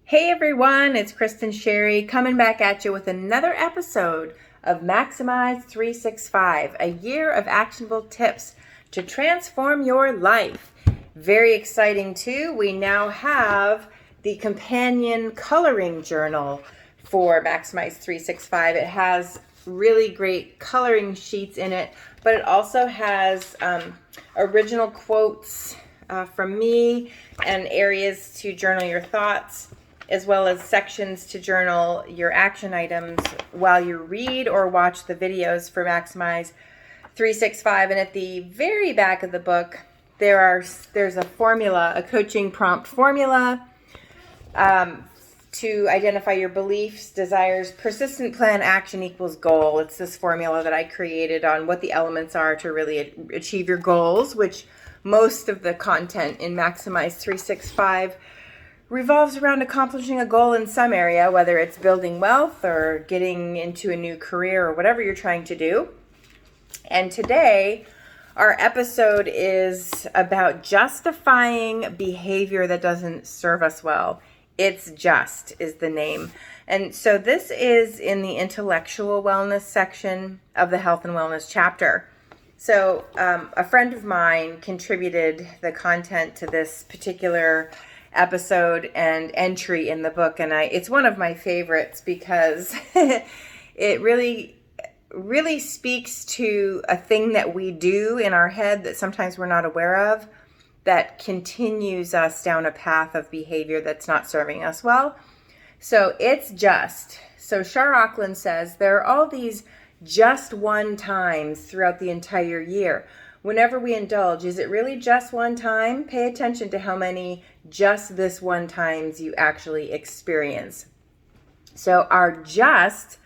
Hey everyone, it's Kristin Sherry coming back at you with another episode of Maximize 365, a year of actionable tips to transform your life. Very exciting too. We now have the companion coloring journal for Maximize 365. It has really great coloring sheets in it, but it also has original quotes from me and areas to journal your thoughts, as well as sections to journal your action items while you read or watch the videos for Maximize 365. And at the very back of the book, there's a formula, a coaching prompt formula to identify your beliefs, desires, persistent plan, action equals goal. It's this formula that I created on what the elements are to really achieve your goals, which most of the content in Maximize 365 revolves around accomplishing a goal in some area, whether it's building wealth or getting into a new career or whatever you're trying to do. And today, our episode is about justifying behavior that doesn't serve us well. It's Just is the name. And so this is in the intellectual wellness section of the health and wellness chapter. So a friend of mine contributed the content to this particular episode and entry in the book, and it's one of my favorites because it really speaks to a thing that we do in our head that sometimes we're not aware of that continues us down a path of behavior that's not serving us well. So it's just. So Shar Auckland says there are all these just one times throughout the entire year. Whenever we indulge, is it really just one time? Pay attention to how many just this one times you actually experience. So our just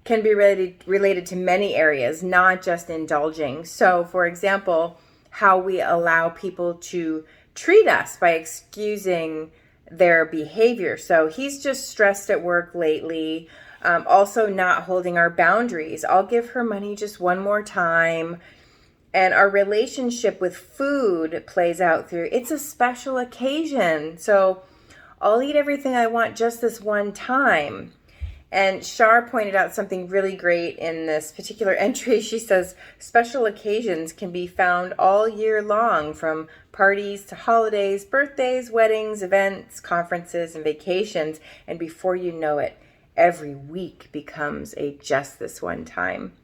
can be related to many areas, not just indulging. So for example, how we allow people to treat us by excusing their behavior. So he's just stressed at work lately. Also not holding our boundaries. I'll give her money just one more time. And our relationship with food plays out through, it's a special occasion. So I'll eat everything I want just this one time. And Shar pointed out something really great in this particular entry. She says, special occasions can be found all year long, from parties to holidays, birthdays, weddings, events, conferences, and vacations. And before you know it, every week becomes a just this one time.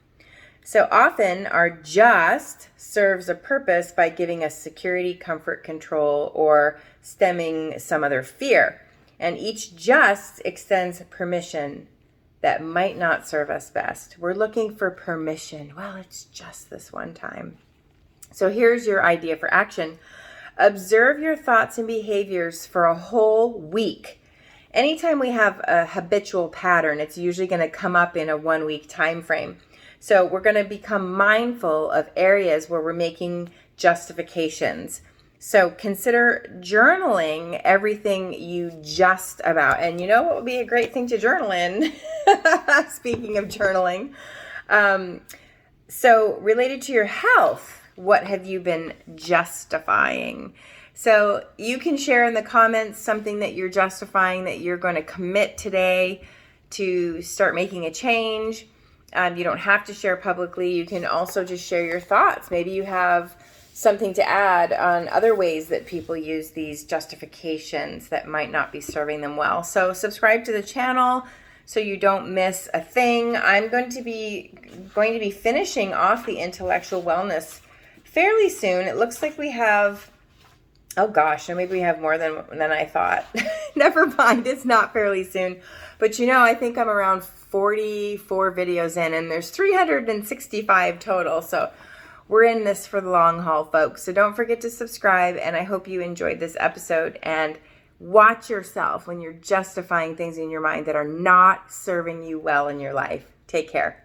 So often our just serves a purpose by giving us security, comfort, control, or stemming some other fear. And each just extends permission that might not serve us best. We're looking for permission. Well, it's just this one time. So here's your idea for action. Observe your thoughts and behaviors for a whole week. Anytime we have a habitual pattern, it's usually going to come up in a 1 week time frame. So we're going to become mindful of areas where we're making justifications. So consider journaling everything you just about. And you know what would be a great thing to journal in? Speaking of journaling. So related to your health, what have you been justifying? So you can share in the comments something that you're justifying, that you're going to commit today to start making a change. You don't have to share publicly. You can also just share your thoughts. Maybe you have something to add on other ways that people use these justifications that might not be serving them well. So subscribe to the channel so you don't miss a thing. I'm going to be finishing off the intellectual wellness fairly soon. It looks like we have, oh gosh, maybe we have more than I thought. Never mind, it's not fairly soon. But I think I'm around 44 videos in, and there's 365 total. So we're in this for the long haul, folks. So don't forget to subscribe, and I hope you enjoyed this episode. And watch yourself when you're justifying things in your mind that are not serving you well in your life. Take care.